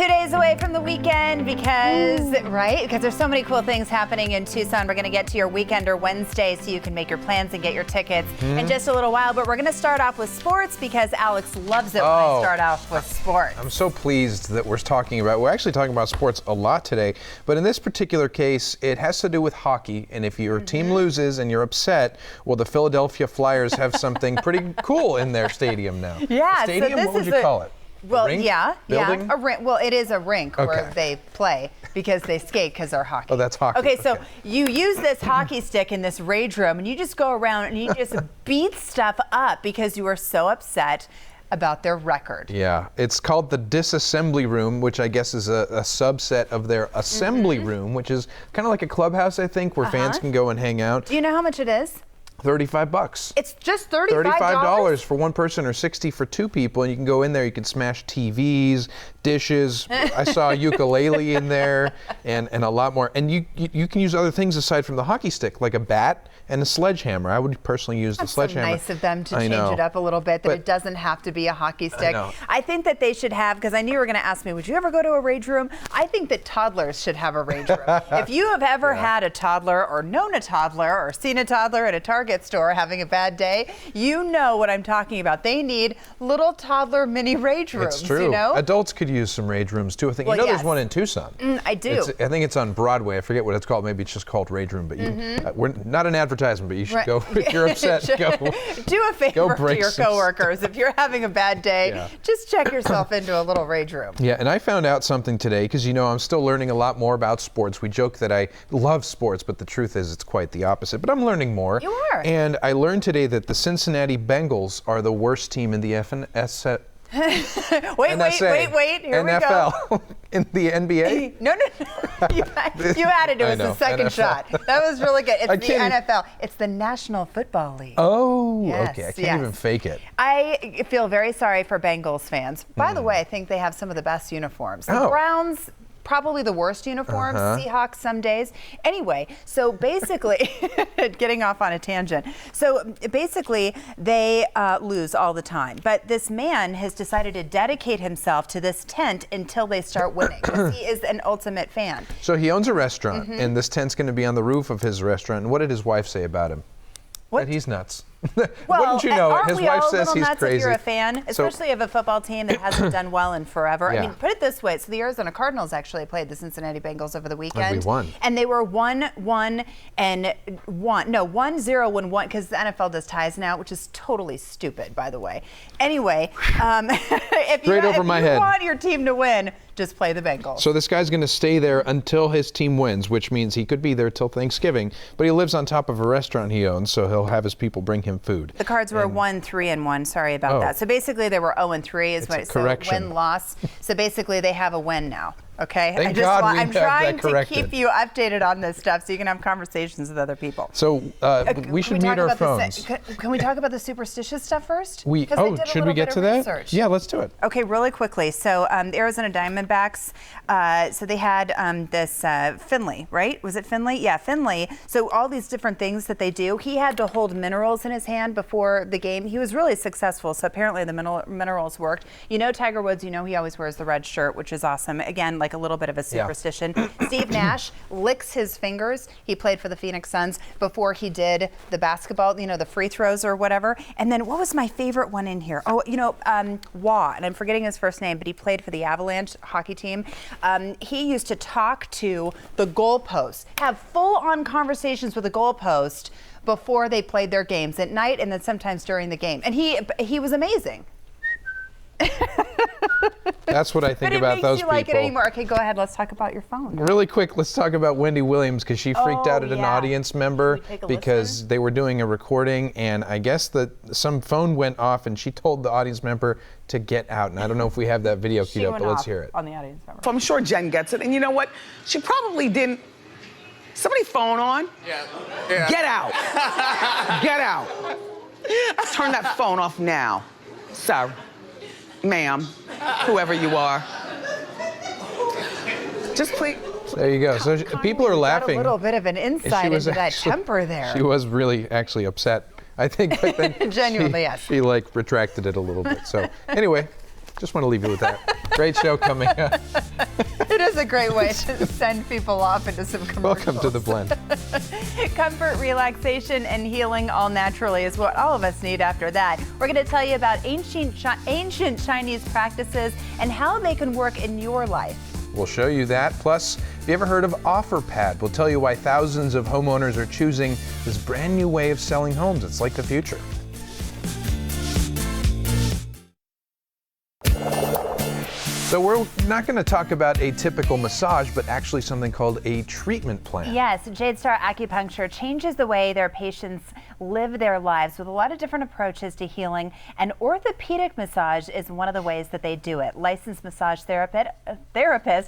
2 days away from the weekend because there's so many cool things happening in Tucson. We're going to get to your Weekender Wednesday so you can make your plans and get your tickets in just a little while. But we're going to start off with sports because Alex loves it when I start off with sports. I'm so pleased that we're actually talking about sports a lot today. But in this particular case, it has to do with hockey. And if your team loses and you're upset, well, the Philadelphia Flyers have something pretty cool in their stadium now. Yeah. Stadium, so what would you call it? Well, a rink. Well, it is a rink where they play because they skate because they're hockey. Oh, that's hockey. Okay, so you use this hockey stick in this rage room and you just go around and you just beat stuff up because you are so upset about their record. Yeah, it's called the disassembly room, which I guess is a subset of their assembly room, which is kind of like a clubhouse, I think, where fans can go and hang out. Do you know how much it is? $35. It's just $35? $35 for one person or $60 for two people, and you can go in there, you can smash TVs, dishes. I saw a ukulele in there and a lot more. And you can use other things aside from the hockey stick, like a bat and a sledgehammer. I would personally use the sledgehammer. That's so nice of them to change it up a little bit, that it doesn't have to be a hockey stick. I think that they should have, because I knew you were going to ask me, would you ever go to a rage room? I think that toddlers should have a rage room. If you have ever had a toddler or known a toddler or seen a toddler at a Target store having a bad day, you know what I'm talking about. They need little toddler mini rage rooms. It's true. You know? Adults could use some rage rooms too. I think there's one in Tucson. I do. I think it's on Broadway. I forget what it's called. Maybe it's just called Rage Room. But we're not an advertisement, but you should go. If you're upset, go. Do a favor to your coworkers. If you're having a bad day, just check yourself into a little rage room. Yeah, and I found out something today because I'm still learning a lot more about sports. We joke that I love sports, but the truth is it's quite the opposite. But I'm learning more. You are. And I learned today that the Cincinnati Bengals are the worst team in the FNS. wait, here NFL. We go. In the NBA? No. You added it. It was the second NFL. shot. That was really good. It's the NFL. It's the National Football League. Oh, yes, okay. I can't even fake it. I feel very sorry for Bengals fans. By the way, I think they have some of the best uniforms. The Browns, probably the worst uniforms. Seahawks some days. Anyway, so basically, getting off on a tangent. So basically, they lose all the time. But this man has decided to dedicate himself to this tent until they start winning, because he is an ultimate fan. So he owns a restaurant, and this tent's going to be on the roof of his restaurant. And what did his wife say about him? That he's nuts. Well, wouldn't you know it? His we wife all says he's nuts crazy. If you're a fan, especially of a football team that hasn't done well in forever. Yeah. I mean, put it this way. So the Arizona Cardinals actually played the Cincinnati Bengals over the weekend. And we won. And they were 1-1 and 1-0-1-1, because the NFL does ties now, which is totally stupid, by the way. Anyway, if you want your team to win, just play the Bengals. So this guy's going to stay there until his team wins, which means he could be there till Thanksgiving. But he lives on top of a restaurant he owns, so he'll have his people bring him food. The Cards were 1-3-1. Sorry about that. So basically, they were 0-3 is what. So win-loss. So basically, they have a win now. Okay. Thank God I'm trying to keep you updated on this stuff so you can have conversations with other people. So we should mute our phones. Can we talk about the superstitious stuff first? Should we get to that? Research. Yeah, let's do it. Okay, really quickly. So the Arizona Diamondbacks, so they had this Finley, right? Was it Finley? Yeah, Finley. So all these different things that they do. He had to hold minerals in his hand before the game. He was really successful. So apparently the minerals worked. You know Tiger Woods, he always wears the red shirt, which is awesome. Again, like a little bit of a superstition. Yeah. Steve Nash licks his fingers. He played for the Phoenix Suns before he did the basketball, the free throws or whatever. And then what was my favorite one in here? Oh, Waugh, and I'm forgetting his first name, but he played for the Avalanche hockey team. He used to talk to the goalpost, have full-on conversations with the goalpost before they played their games at night and then sometimes during the game. And he was amazing. That's what I think about those people. But it makes you like it anymore. Okay, go ahead. Let's talk about your phone. Really quick, let's talk about Wendy Williams, because she freaked out at an audience member because they were doing a recording, and I guess that some phone went off, and she told the audience member to get out. And I don't know if we have that video queued up, but let's hear it. On the audience member. So I'm sure Jen gets it. And you know what? She probably didn't. Somebody phone on? Yeah. Get out. Get out. Turn that phone off now. Sir, ma'am, whoever you are. Just please. There you go. So people are laughing. Got a little bit of an insight into that temper there. She was really actually upset, I think. But then genuinely, yes. She retracted it a little bit. So anyway, Just want to leave you with that. Great show coming up. It is a great way to send people off into some commercials. Welcome to The Blend. Comfort, relaxation, and healing all naturally is what all of us need after that. We're going to tell you about ancient Chinese practices and how they can work in your life. We'll show you that. Plus, have you ever heard of OfferPad? We'll tell you why thousands of homeowners are choosing this brand new way of selling homes. It's like the future. So we're not going to talk about a typical massage, but actually something called a treatment plan. Yes, Jade Star Acupuncture changes the way their patients live their lives with a lot of different approaches to healing, and orthopedic massage is one of the ways that they do it. Licensed massage therapist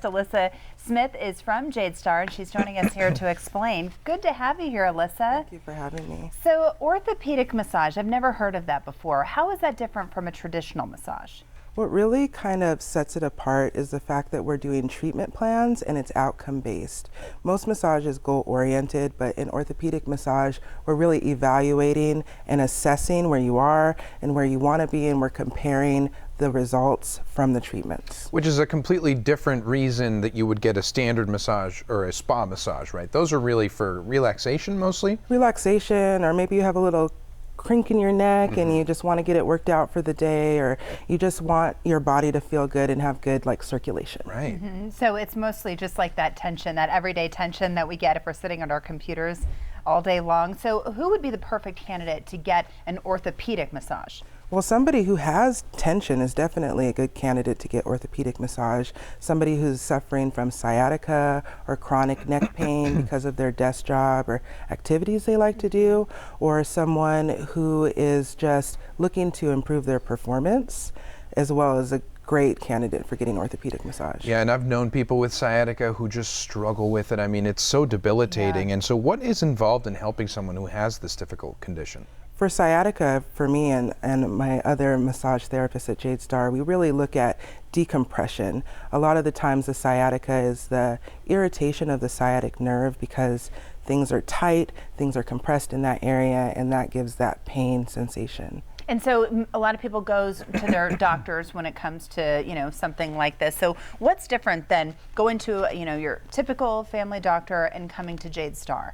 Alyssa Smith is from Jade Star, and she's joining us here to explain. Good to have you here, Alyssa. Thank you for having me. So orthopedic massage, I've never heard of that before. How is that different from a traditional massage? What really kind of sets it apart is the fact that we're doing treatment plans and it's outcome based. Most massage is goal oriented, but in orthopedic massage, we're really evaluating and assessing where you are and where you want to be, and we're comparing the results from the treatments. Which is a completely different reason that you would get a standard massage or a spa massage, right? Those are really for relaxation mostly? Relaxation, or maybe you have a little crink in your neck and you just want to get it worked out for the day, or you just want your body to feel good and have good circulation. Right. So it's mostly just like that tension, that everyday tension that we get if we're sitting at our computers all day long. So who would be the perfect candidate to get an orthopedic massage? Well, somebody who has tension is definitely a good candidate to get orthopedic massage. Somebody who's suffering from sciatica or chronic neck pain because of their desk job or activities they like to do, or someone who is just looking to improve their performance, as well as a great candidate for getting orthopedic massage. Yeah, and I've known people with sciatica who just struggle with it. I mean, it's so debilitating. Yeah. And so what is involved in helping someone who has this difficult condition? For sciatica, for me and my other massage therapists at Jade Star, we really look at decompression. A lot of the times the sciatica is the irritation of the sciatic nerve because things are tight, things are compressed in that area, and that gives that pain sensation. And so a lot of people go to their doctors when it comes to, something like this. So what's different than going to, your typical family doctor and coming to Jade Star?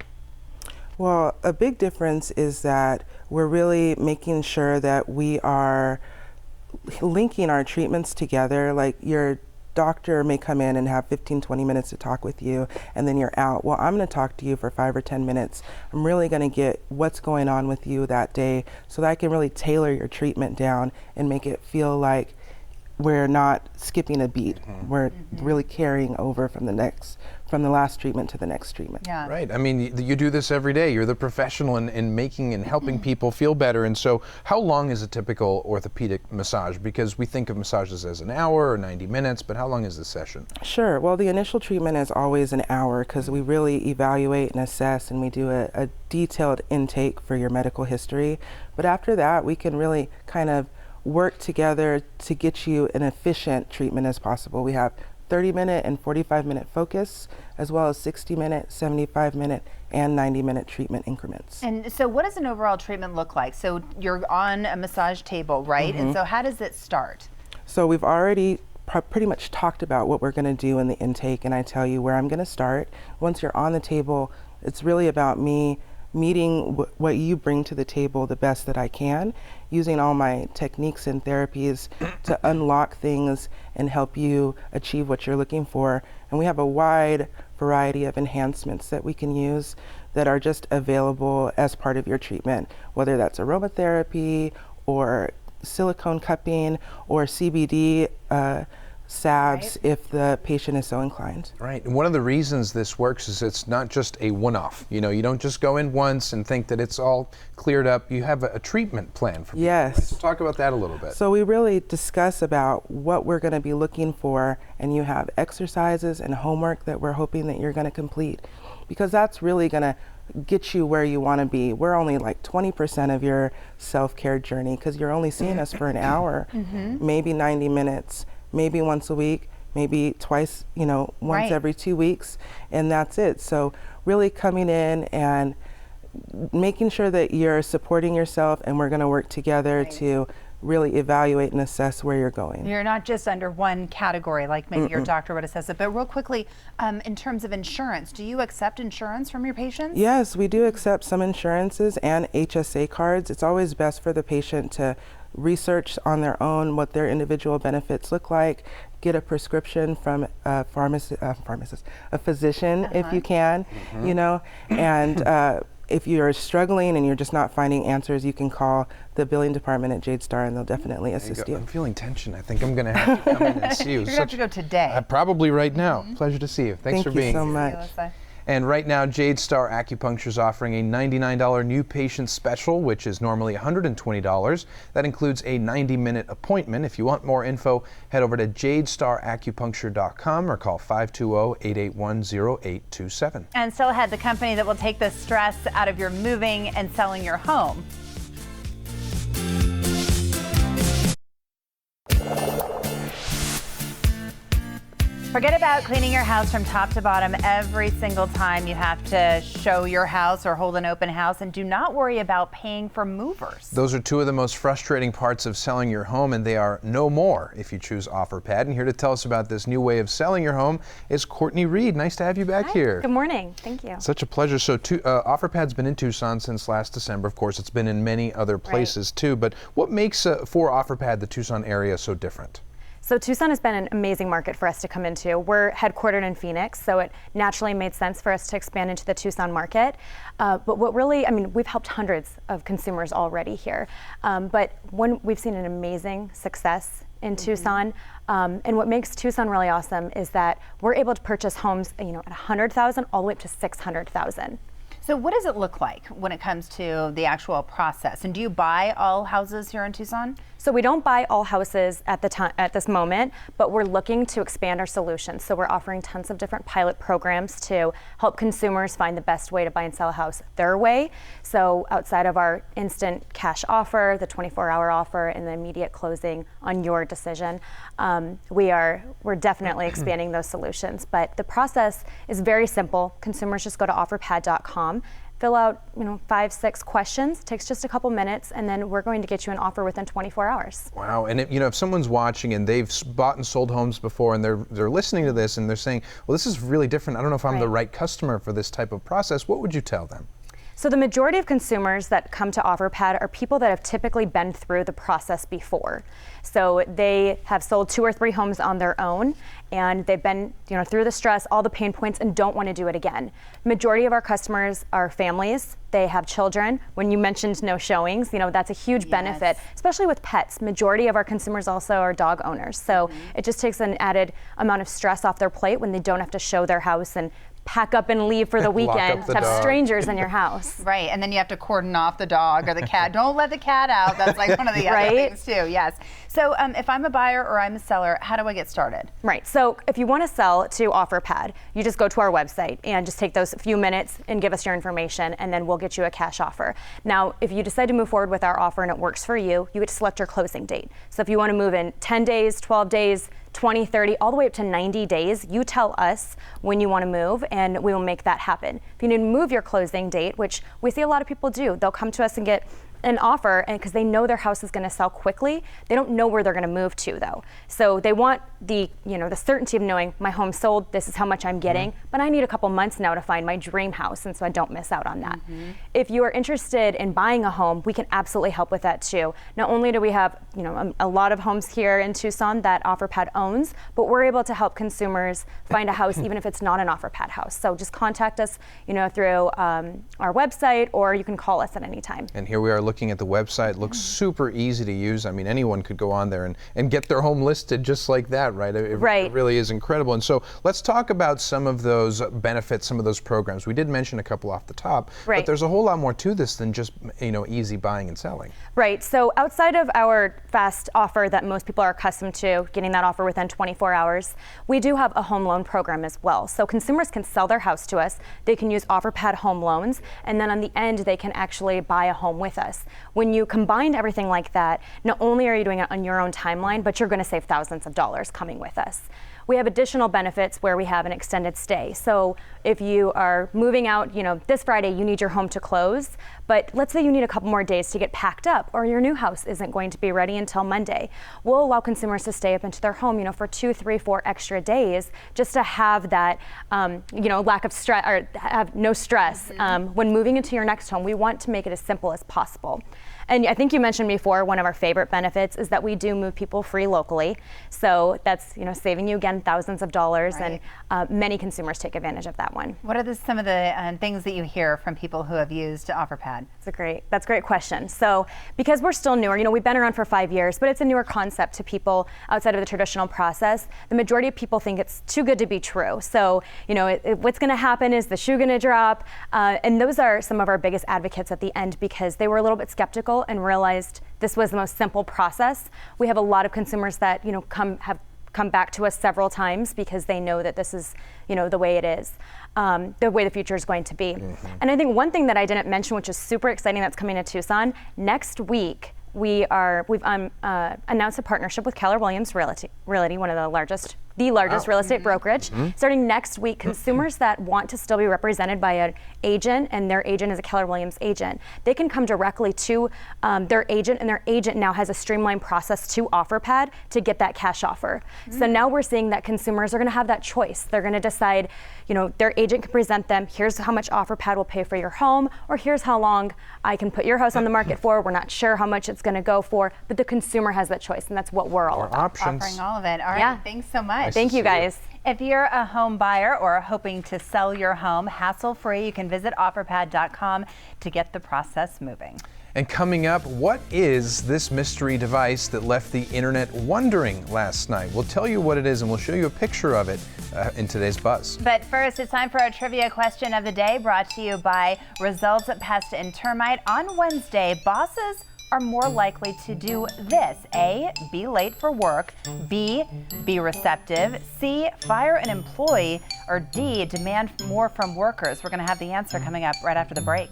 Well, a big difference is that we're really making sure that we are linking our treatments together. Like your doctor may come in and have 15-20 minutes to talk with you, and then you're out. Well, I'm going to talk to you for 5 or 10 minutes. I'm really going to get what's going on with you that day so that I can really tailor your treatment down and make it feel like we're not skipping a beat. We're really carrying over from the last treatment to the next treatment. Yeah. Right. I mean, you do this every day. You're the professional in making and helping people feel better. And so how long is a typical orthopedic massage? Because we think of massages as an hour or 90 minutes, but how long is the session? Sure. Well, the initial treatment is always an hour because we really evaluate and assess, and we do a detailed intake for your medical history. But after that, we can really kind of work together to get you an efficient treatment as possible. We have 30-minute and 45-minute focus, as well as 60-minute, 75-minute, and 90-minute treatment increments. And so what does an overall treatment look like? So you're on a massage table, right? And so how does it start? So we've already pretty much talked about what we're going to do in the intake, and I tell you where I'm going to start. Once you're on the table, it's really about me meeting what you bring to the table the best that I can, using all my techniques and therapies to unlock things and help you achieve what you're looking for. And we have a wide variety of enhancements that we can use that are just available as part of your treatment, whether that's aromatherapy or silicone cupping or CBD salves, Right. if the patient is so inclined. Right. And one of the reasons this works is it's not just a one-off. You don't just go in once and think that it's all cleared up. You have a treatment plan for people. Yes. Right? So talk about that a little bit. So we really discuss about what we're going to be looking for, and you have exercises and homework that we're hoping that you're going to complete, because that's really going to get you where you want to be. We're only like 20% of your self-care journey because you're only seeing us for an hour, maybe 90 minutes, maybe once a week, maybe twice, once Right. every 2 weeks, and that's it. So really coming in and making sure that you're supporting yourself, and we're going to work together Right. to really evaluate and assess where you're going. You're not just under one category like maybe your doctor would assess it. But real quickly, in terms of insurance, do you accept insurance from your patients? Yes, we do accept some insurances and HSA cards. It's always best for the patient to research on their own what their individual benefits look like, get a prescription from a physician if you can, you know, and if you're struggling and you're just not finding answers, you can call the billing department at Jade Star and they'll definitely assist you. I'm feeling tension. I think I'm going to have to come in and see you. You're going to have to go today. Probably right now. Pleasure to see you. Thanks for being here. Thank you so much. And right now, Jade Star Acupuncture is offering a $99 new patient special, which is normally $120. That includes a 90-minute appointment. If you want more info, head over to jadestaracupuncture.com or call 520-881-0827. And still ahead, the company that will take the stress out of your moving and selling your home. Forget about cleaning your house from top to bottom every single time you have to show your house or hold an open house, and do not worry about paying for movers. Those are two of the most frustrating parts of selling your home, and they are no more if you choose OfferPad. And here to tell us about this new way of selling your home is Courtney Reed. Nice to have you back here. Good morning. Thank you. Such a pleasure. So OfferPad's been in Tucson since last December. Of course, it's been in many other places too, but what makes for OfferPad the Tucson area so different? So Tucson has been an amazing market for us to come into. We're headquartered in Phoenix, so it naturally made sense for us to expand into the Tucson market. But what really, I mean, we've helped hundreds of consumers already here. But we've seen an amazing success in Tucson. And what makes Tucson really awesome is that we're able to purchase homes, you know, at 100,000 all the way up to 600,000. So what does it look like when it comes to the actual process? And do you buy all houses here in Tucson? So we don't buy all houses at this moment, but we're looking to expand our solutions. So we're offering tons of different pilot programs to help consumers find the best way to buy and sell a house their way. So outside of our instant cash offer, the 24-hour offer, and the immediate closing on your decision, we're definitely expanding those solutions. But the process is very simple. Consumers just go to offerpad.com. Fill out, 5-6 questions. It takes just a couple minutes, and then we're going to get you an offer within 24 hours. Wow! And if someone's watching and they've bought and sold homes before, and they're listening to this and they're saying, "Well, this is really different. I don't know if I'm the right customer for this type of process." What would you tell them? So the majority of consumers that come to OfferPad are people that have typically been through the process before. So they have sold 2 or 3 homes on their own, and they've been through the stress, all the pain points, and don't want to do it again. Majority of our customers are families. They have children. When you mentioned no showings, that's a huge benefit, especially with pets. Majority of our consumers also are dog owners. So it just takes an added amount of stress off their plate when they don't have to show their house and pack up and leave for the weekend to have strangers in your house. Right, and then you have to cordon off the dog or the cat. Don't let the cat out. That's like one of the other things too, yes. So if I'm a buyer or I'm a seller, how do I get started? Right, so if you want to sell to OfferPad, you just go to our website and just take those few minutes and give us your information, and then we'll get you a cash offer. Now, if you decide to move forward with our offer and it works for you, you get to select your closing date. So if you want to move in 10 days, 12 days, 20, 30, all the way up to 90 days, you tell us when you want to move and we will make that happen. If you need to move your closing date, which we see a lot of people do, they'll come to us and get an offer, and because they know their house is going to sell quickly, they don't know where they're going to move to though. So they want the certainty of knowing my home sold, this is how much I'm getting, but I need a couple months now to find my dream house, and so I don't miss out on that. If you are interested in buying a home, we can absolutely help with that too. Not only do we have a lot of homes here in Tucson that OfferPad owns, but we're able to help consumers find a house even if it's not an OfferPad house. So just contact us through our website, or you can call us at any time. And here we are looking at the website. It looks super easy to use. I mean, anyone could go on there and get their home listed just like that, right? It really is incredible. And so let's talk about some of those benefits, some of those programs. We did mention a couple off the top, but there's a whole lot more to this than just easy buying and selling. Right, so outside of our fast offer that most people are accustomed to, getting that offer within 24 hours, we do have a home loan program as well. So consumers can sell their house to us, they can use OfferPad home loans, and then on the end they can actually buy a home with us. When you combine everything like that, not only are you doing it on your own timeline, but you're going to save thousands of dollars coming with us. we have additional benefits where we have an extended stay. So if you are moving out, this Friday you need your home to close, but let's say you need a couple more days to get packed up, or your new house isn't going to be ready until Monday. We'll allow consumers to stay up into their home, for 2, 3, 4 extra days, just to have that, lack of stress, or have no stress when moving into your next home. We want to make it as simple as possible. And I think you mentioned before, one of our favorite benefits is that we do move people free locally. So that's, saving you, again, thousands of dollars, right. And many consumers take advantage of that one. What are some of the things that you hear from people who have used OfferPad? That's a great question. So because we're still newer, we've been around for 5 years, but it's a newer concept to people outside of the traditional process. The majority of people think it's too good to be true. So, what's going to happen is the shoe going to drop. And those are some of our biggest advocates at the end, because they were a little bit skeptical and realized this was the most simple process. We have a lot of consumers that have come back to us several times because they know that this is the way it is, the way the future is going to be. And I think one thing that I didn't mention, which is super exciting, that's coming to Tucson next week. We've announced a partnership with Keller Williams Realty, one of the largest real estate brokerage. Starting next week, consumers that want to still be represented by an agent, and their agent is a Keller Williams agent, they can come directly to their agent, and their agent now has a streamlined process to OfferPad to get that cash offer. So now we're seeing that consumers are going to have that choice. They're going to decide, their agent can present them, here's how much OfferPad will pay for your home, or here's how long I can put your house on the market for. We're not sure how much it's going to go for, but the consumer has that choice, and that's what we're all about. Options. Offering all of it. All right, Yeah. thanks so much. Thank you, guys. If you're a home buyer or hoping to sell your home hassle-free, you can visit OfferPad.com to get the process moving. And coming up, what is this mystery device that left the internet wondering last night? We'll tell you what it is, and we'll show you a picture of it in today's Buzz. But first, it's time for our trivia question of the day, brought to you by Results Pest and Termite. On Wednesday, bosses are more likely to do this: A, be late for work; B, be receptive; C, fire an employee; or D, demand more from workers. We're going to have the answer coming up right after the break.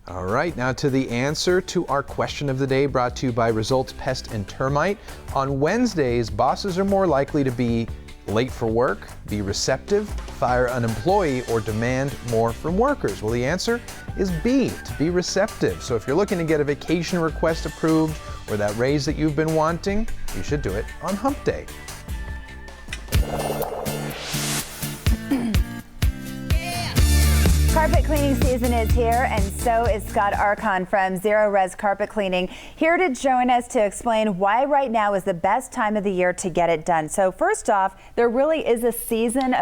All right, now to the answer to our question of the day, brought to you by Results Pest and Termite. On Wednesdays, bosses are more likely to be late for work, be receptive, fire an employee, or demand more from workers. Well, the answer is B, to be receptive. So if you're looking to get a vacation request approved or that raise that you've been wanting, you should do it on Hump Day. Carpet cleaning season is here, and so is Scott Archon from Zero Res Carpet Cleaning, here to join us to explain why right now is the best time of the year to get it done. So first off, there really is a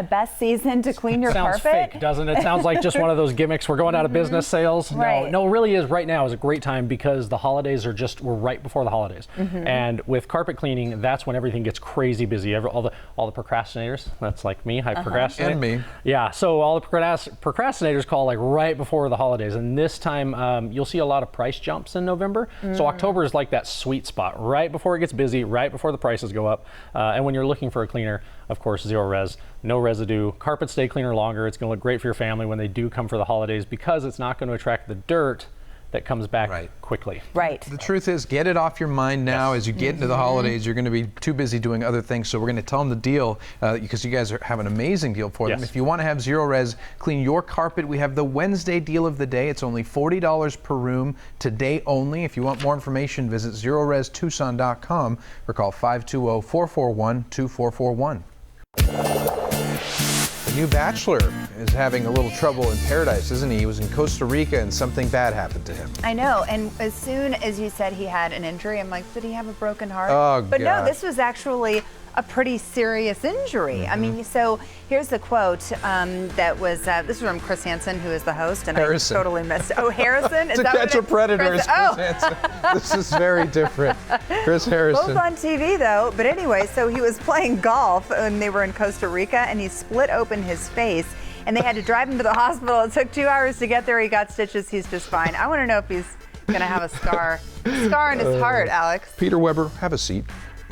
best season to clean your Sounds carpet. fake, doesn't it? Sounds like just one of those gimmicks. We're going out of business sales. Right. No, it really is. Right now is a great time because the holidays we're right before the holidays. And with carpet cleaning, that's when everything gets crazy busy. All the procrastinators, that's like me, I procrastinate. And me. Yeah, so all the procrastinators call like right before the holidays, and this time you'll see a lot of price jumps in November. So October is like that sweet spot, right before it gets busy, right before the prices go up. And when you're looking for a cleaner, of course, Zero Res, no residue, carpets stay cleaner longer. It's going to look great for your family when they do come for the holidays, because it's not going to attract the dirt that comes back quickly. Right. The truth is, get it off your mind now. As you get into the holidays, you're going to be too busy doing other things. So we're going to tell them the deal, because you guys have an amazing deal for them. If you want to have Zero Res clean your carpet, we have the Wednesday deal of the day. It's only $40 per room today only. If you want more information, visit ZeroResTucson.com or call 520-441-2441. The new bachelor is having a little trouble in paradise, isn't he? He was in Costa Rica and something bad happened to him. I know, and as soon as you said he had an injury, I'm like, did he have a broken heart? Oh, but God. no, this was actually a pretty serious injury. I mean, so here's the quote that was, this is from Chris Hansen, who is the host, and Harrison. I totally missed it. Oh, Harrison? To Catch a Predator is Chris Hansen. This is very different. Chris Harrison. Both on TV, though. But anyway, so he was playing golf when they were in Costa Rica, and he split open his face, and they had to drive him to the hospital. It took 2 hours to get there. He got stitches. He's just fine. I want to know if he's going to have a scar in his heart, Alex. Peter Weber, have a seat.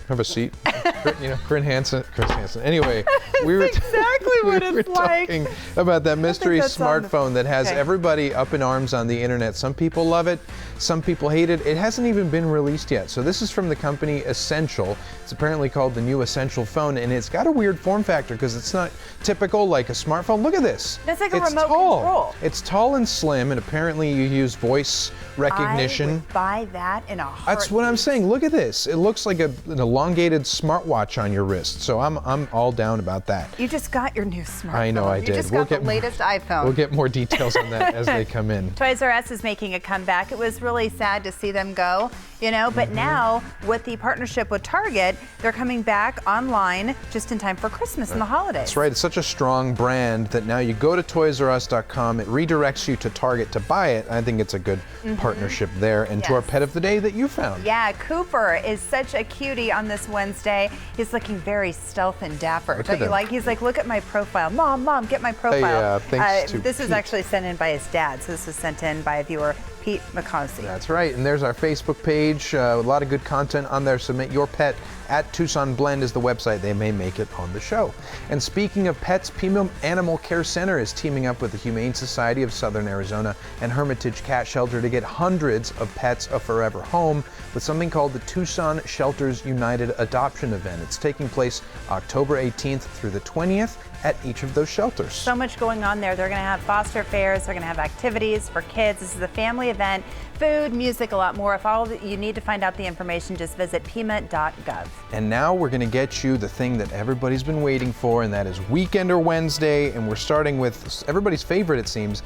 Have a seat. Chris Hansen. Anyway, we were exactly what we were it's like. talking about that mystery that's on the- smartphone that has Okay. everybody up in arms on the internet. Some people love it, some people hate it. It hasn't even been released yet. So this is from the company Essential. It's apparently called the new Essential phone, and it's got a weird form factor because it's not typical like a smartphone. Look at this. It's like a It's remote tall. control. It's tall and slim, and apparently you use voice recognition. I would buy that in a heartbeat. That's what I'm saying. Look at this. It looks like an elongated smartwatch on your wrist. So I'm all down about that. You just got your new smartphone. I know I You did. just We'll got the get- latest iPhone. We'll get more details on that as they come in. Toys R Us is making a comeback. It was really sad to see them go, but now with the partnership with Target, they're coming back online just in time for Christmas and the holidays. That's right. It's such a strong brand that now you go to toysrus.com, it redirects you to Target to buy it. I think it's a good partnership there. And to our Yes. pet of the day that you found. Yeah, Cooper is such a cutie on this Wednesday. He's looking very stealth and dapper. Look Don't at you him. like? He's like, look at my profile. Mom, get my profile. thanks to This was Pete. actually sent in by his dad. So this was sent in by a viewer, Pete McCosey. That's right. And there's our Facebook page. A lot of good content on there. Submit your pet at Tucson Blend is the website. They may make it on the show. And speaking of pets, Pima Animal Care Center is teaming up with the Humane Society of Southern Arizona and Hermitage Cat Shelter to get hundreds of pets a forever home with something called the Tucson Shelters United Adoption Event. It's taking place October 18th through the 20th at each of those shelters. So much going on there. They're going to have foster fairs. They're going to have activities for kids. This is a family event. Food, music, a lot more. If all you need to find out the information, just visit pima.gov. And now we're going to get you the thing that everybody's been waiting for, and that is Weekender Wednesday. And we're starting with everybody's favorite, it seems,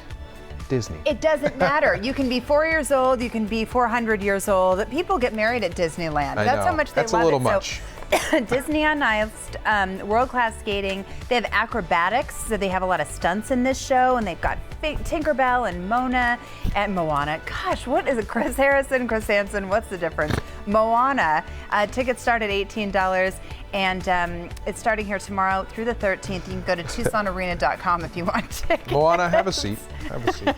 Disney. It doesn't matter. You can be 4 years old. You can be 400 years old. People get married at Disneyland. I That's know. how much they That's a love little it. much. So, Disney on Ice, world-class skating. They have acrobatics, so they have a lot of stunts in this show, and they've got Tinkerbell and Mona and Moana. Gosh, what is it? Chris Harrison, Chris Hansen, what's the difference? Moana. Tickets start at $18, and it's starting here tomorrow through the 13th. You can go to TucsonArena.com if you want tickets. Moana, have a seat. Have a seat.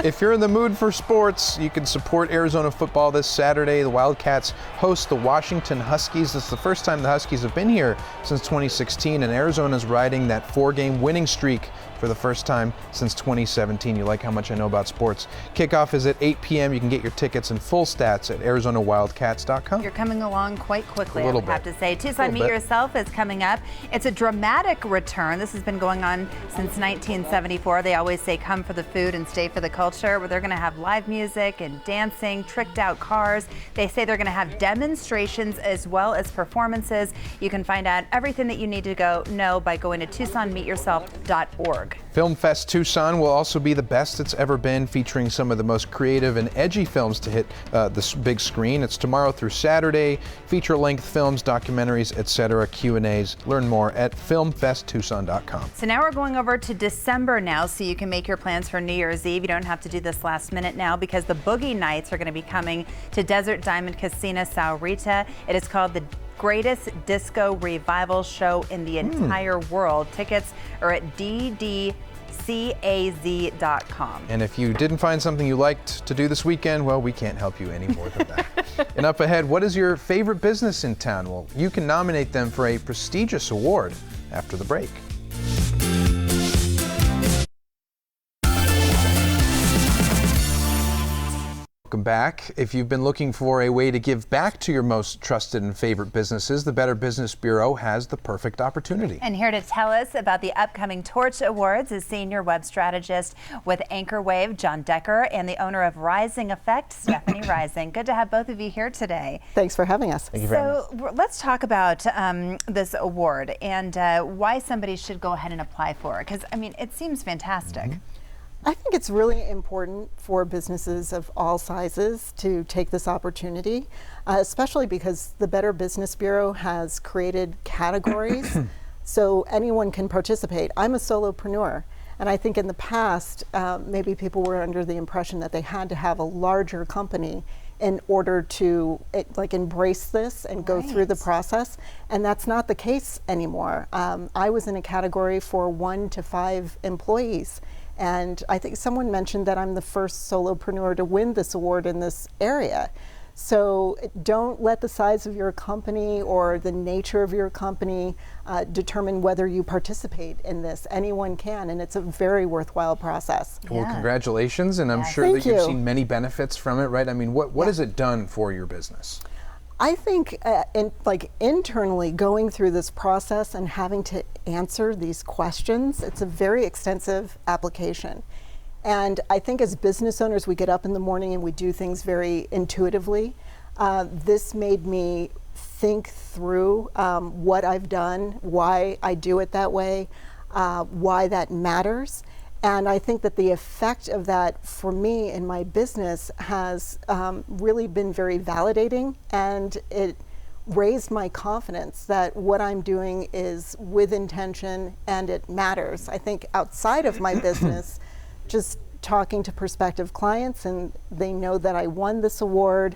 If you're in the mood for sports, you can support Arizona football this Saturday. The Wildcats host the Washington Huskies. This is the first time the Huskies have been here since 2016, and Arizona's riding that 4-game winning streak for the first time since 2017. You like how much I know about sports. Kickoff is at 8 p.m. You can get your tickets and full stats at ArizonaWildcats.com. You're coming along quite quickly, A I little would have bit. to say. Tucson Meet bit. Yourself is coming up. It's a dramatic return. This has been going on since 1974. They always say come for the food and stay for the culture, where they're going to have live music and dancing, tricked out cars. They say they're going to have demonstrations as well as performances. You can find out everything that you need to know by going to TucsonMeetYourself.org. Film Fest Tucson will also be the best it's ever been, featuring some of the most creative and edgy films to hit the big screen. It's tomorrow through Saturday. Feature-length films, documentaries, etc., Q&As. Learn more at filmfesttucson.com. So now we're going over to December now, so you can make your plans for New Year's Eve. You don't have to do this last minute now, because the Boogie Nights are going to be coming to Desert Diamond Casino Sal Rita. It is called the greatest disco revival show in the entire world. Tickets are at ddcaz.com. And if you didn't find something you liked to do this weekend, well, we can't help you any more than that. And up ahead, what is your favorite business in town? Well, you can nominate them for a prestigious award after the break. Welcome back. If you've been looking for a way to give back to your most trusted and favorite businesses, the Better Business Bureau has the perfect opportunity. And here to tell us about the upcoming Torch Awards is Senior Web Strategist with Anchor Wave, John Decker, and the owner of Rising Effect, Stephanie Rising. Good to have both of you here today. Thanks for having us. Thank you very much. So let's talk about this award and why somebody should go ahead and apply for it, because I mean, it seems fantastic. I think it's really important for businesses of all sizes to take this opportunity, especially because the Better Business Bureau has created categories so anyone can participate. I'm a solopreneur, and I think in the past, maybe people were under the impression that they had to have a larger company in order to embrace this and go through the process, and that's not the case anymore. I was in a category for 1 to 5 employees. And I think someone mentioned that I'm the first solopreneur to win this award in this area. So don't let the size of your company or the nature of your company determine whether you participate in this. Anyone can, and it's a very worthwhile process. Well, congratulations, and I'm sure Thank that you've you. seen many benefits from it, right? I mean, what has it done for your business? I think internally going through this process and having to answer these questions, it's a very extensive application. And I think as business owners, we get up in the morning and we do things very intuitively. This made me think through what I've done, why I do it that way, why that matters. And I think that the effect of that for me in my business has really been very validating, and it raised my confidence that what I'm doing is with intention and it matters. I think outside of my business, just talking to prospective clients, and they know that I won this award,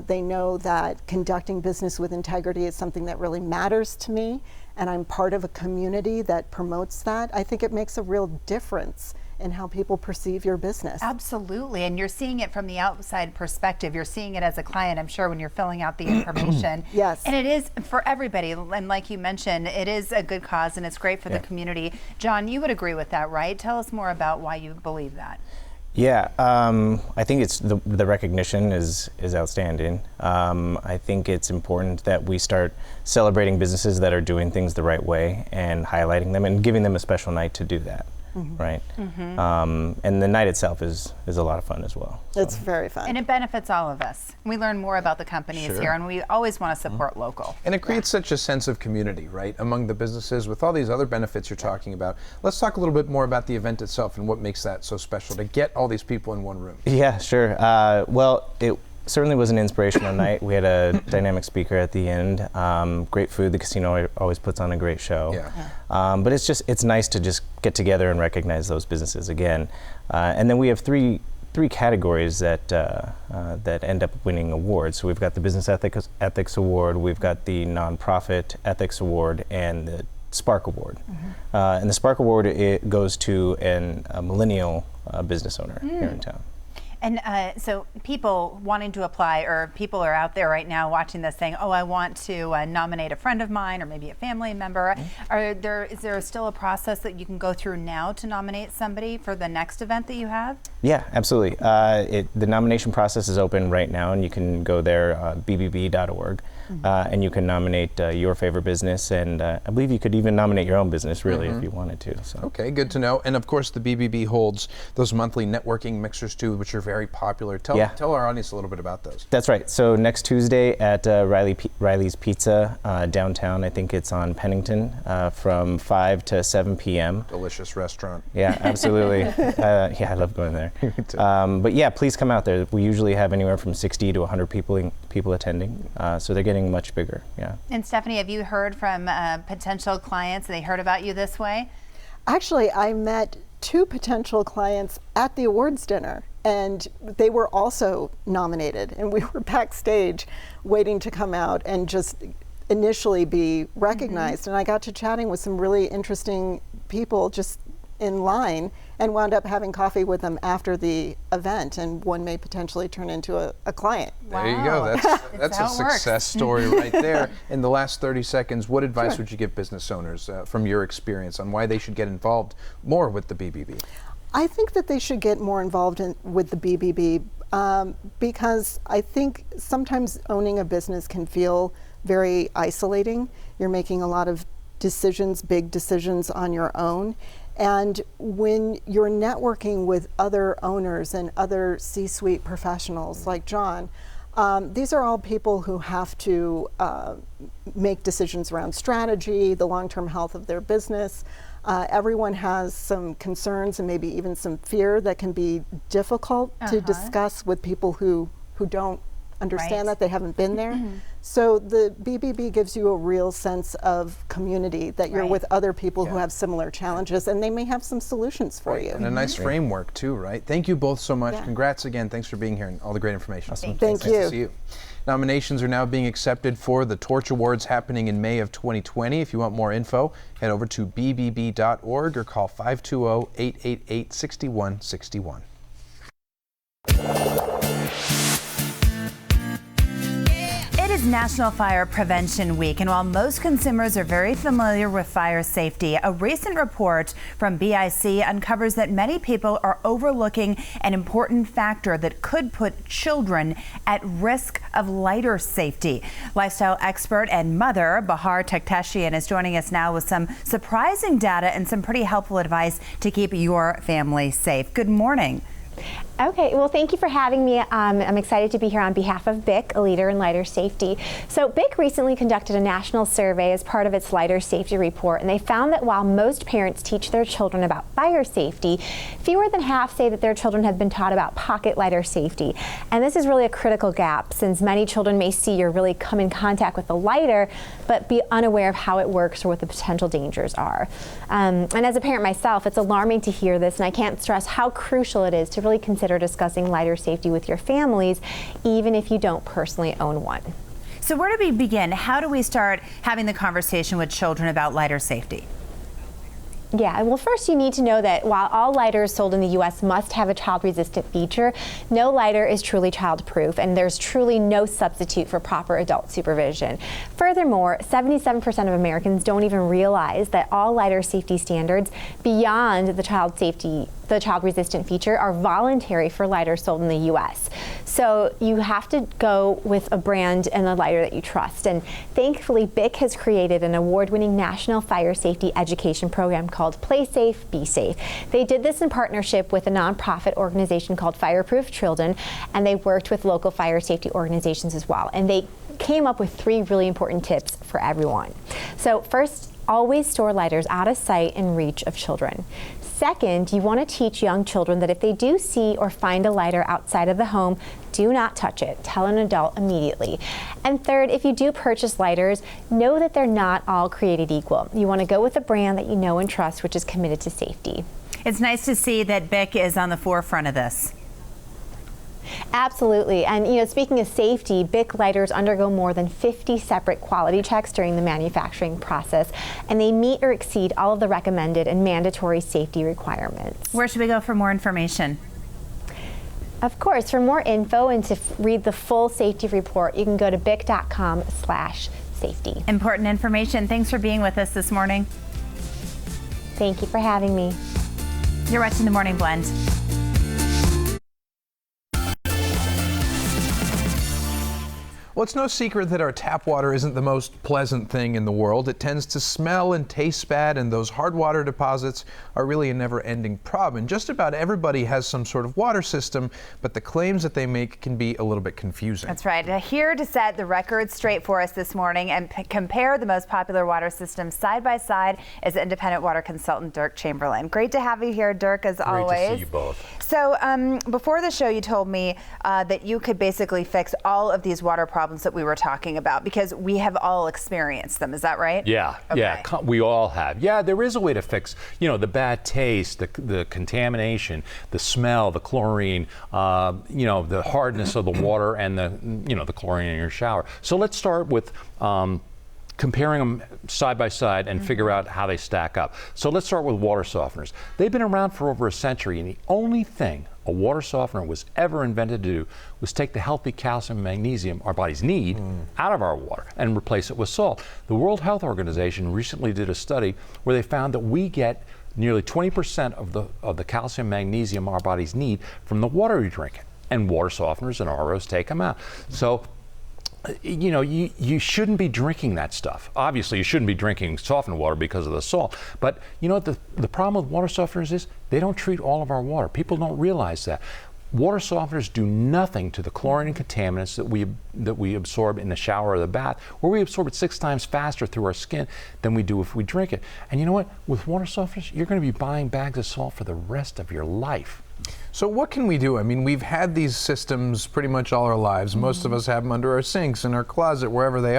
they know that conducting business with integrity is something that really matters to me, and I'm part of a community that promotes that. I think it makes a real difference in how people perceive your business. Absolutely, and you're seeing it from the outside perspective. You're seeing it as a client, I'm sure, when you're filling out the information. Yes. And it is for everybody, and like you mentioned, it is a good cause and it's great for the community. John, you would agree with that, right? Tell us more about why you believe that. Yeah, I think it's the recognition is outstanding. I think it's important that we start celebrating businesses that are doing things the right way and highlighting them and giving them a special night to do that, right? And the night itself is a lot of fun as well. So. It's very fun. And it benefits all of us. We learn more about the companies here, and we always want to support local. And it creates such a sense of community, right, among the businesses with all these other benefits you're talking about. Let's talk a little bit more about the event itself and what makes that so special to get all these people in one room. Yeah, sure. Well, it certainly was an inspirational night. We had a dynamic speaker at the end. Great food. The casino always puts on a great show. Yeah. But it's nice to just get together and recognize those businesses again. And then we have three categories that end up winning awards. So we've got the Business Ethics Award, we've got the Nonprofit Ethics Award, and the Spark Award. And the Spark Award, it goes to a millennial business owner here in town. And so people wanting to apply, or people are out there right now watching this saying, oh, I want to nominate a friend of mine or maybe a family member. Is there still a process that you can go through now to nominate somebody for the next event that you have? Yeah, absolutely. The nomination process is open right now, and you can go there, bbb.org, and you can nominate your favorite business, and I believe you could even nominate your own business, really, if you wanted to. So. Okay, good to know. And of course, the BBB holds those monthly networking mixers too, which are very popular. Tell our audience a little bit about those. That's right. So next Tuesday at Riley's Pizza downtown, I think it's on Pennington, from 5 to 7 p.m. Delicious restaurant. Yeah, absolutely. Yeah, I love going there. But yeah, please come out there. We usually have anywhere from 60 to 100 people attending, so they're getting much bigger. Yeah. And Stephanie, have you heard from potential clients? They heard about you this way? Actually, I met 2 potential clients at the awards dinner, and they were also nominated, and we were backstage waiting to come out and just initially be recognized. And I got to chatting with some really interesting people just in line, and wound up having coffee with them after the event, and one may potentially turn into a client. There you go. That's a success story right there. In the last 30 seconds, what advice would you give business owners from your experience on why they should get involved more with the BBB? I think that they should get more involved with the BBB because I think sometimes owning a business can feel very isolating. You're making a lot of decisions, big decisions on your own. And when you're networking with other owners and other C-suite professionals like John, these are all people who have to make decisions around strategy, the long-term health of their business. Everyone has some concerns and maybe even some fear that can be difficult to discuss with people who don't understand that, they haven't been there. So the BBB gives you a real sense of community, that you're with other people who have similar challenges, and they may have some solutions for you. And a nice framework too, right? Thank you both so much. Congrats again. Thanks for being here and all the great information. Awesome. Thank you. Nice to see you. Nominations are now being accepted for the Torch Awards happening in May of 2020. If you want more info, head over to bbb.org or call 520-888-6161. National Fire Prevention Week, and while most consumers are very familiar with fire safety, a recent report from BIC uncovers that many people are overlooking an important factor that could put children at risk of lighter safety. Lifestyle expert and mother Bahar Taktashian is joining us now with some surprising data and some pretty helpful advice to keep your family safe. Good morning. Okay, well, thank you for having me. I'm excited to be here on behalf of BIC, a leader in lighter safety. So BIC recently conducted a national survey as part of its lighter safety report, and they found that while most parents teach their children about fire safety, fewer than half say that their children have been taught about pocket lighter safety. And this is really a critical gap, since many children may see or really come in contact with the lighter, but be unaware of how it works or what the potential dangers are. And as a parent myself, it's alarming to hear this, and I can't stress how crucial it is to really consider discussing lighter safety with your families, even if you don't personally own one. So where do we begin? How do we start having the conversation with children about lighter safety? Yeah, well, first you need to know that while all lighters sold in the U.S. must have a child-resistant feature, no lighter is truly child-proof, and there's truly no substitute for proper adult supervision. Furthermore, 77% of Americans don't even realize that all lighter safety standards beyond the child-resistant feature are voluntary for lighters sold in the U.S. So you have to go with a brand and a lighter that you trust. And thankfully, BIC has created an award-winning national fire safety education program called Play Safe, Be Safe. They did this in partnership with a nonprofit organization called Fireproof Children, and they worked with local fire safety organizations as well. And they came up with 3 really important tips for everyone. So first, always store lighters out of sight and reach of children. Second, you want to teach young children that if they do see or find a lighter outside of the home, do not touch it. Tell an adult immediately. And third, if you do purchase lighters, know that they're not all created equal. You want to go with a brand that you know and trust, which is committed to safety. It's nice to see that BIC is on the forefront of this. Absolutely. And speaking of safety, BIC lighters undergo more than 50 separate quality checks during the manufacturing process, and they meet or exceed all of the recommended and mandatory safety requirements. Where should we go for more information? Of course, for more info and to read the full safety report, you can go to bic.com/safety. Important information. Thanks for being with us this morning. Thank you for having me. You're watching The Morning Blend. Well, it's no secret that our tap water isn't the most pleasant thing in the world. It tends to smell and taste bad, and those hard water deposits are really a never-ending problem. And just about everybody has some sort of water system, but the claims that they make can be a little bit confusing. That's right. Here to set the record straight for us this morning and compare the most popular water systems side by side is independent water consultant Dirk Chamberlain. Great to have you here, Dirk, as always. Great to see you both. So before the show, you told me that you could basically fix all of these water problems that we were talking about because we have all experienced them. Is that right? Yeah, okay. Yeah, we all have. Yeah, there is a way to fix, the bad taste, the contamination, the smell, the chlorine, the hardness of the water, and the chlorine in your shower. So let's start with comparing them side by side and figure out how they stack up. So let's start with water softeners. They've been around for over a century, and the only thing a water softener was ever invented to do was take the healthy calcium and magnesium our bodies need out of our water and replace it with salt. The World Health Organization recently did a study where they found that we get nearly 20% of the calcium and magnesium our bodies need from the water we drink, and water softeners and ROs take them out. So you shouldn't be drinking that stuff. Obviously, you shouldn't be drinking softened water because of the salt. But the problem with water softeners is they don't treat all of our water. People don't realize that. Water softeners do nothing to the chlorine and contaminants that we absorb in the shower or the bath, where we absorb it 6 times faster through our skin than we do if we drink it. And you know what? With water softeners, you're going to be buying bags of salt for the rest of your life. So what can we do? I mean, we've had these systems pretty much all our lives. Most of us have them under our sinks, in our closet, wherever they are.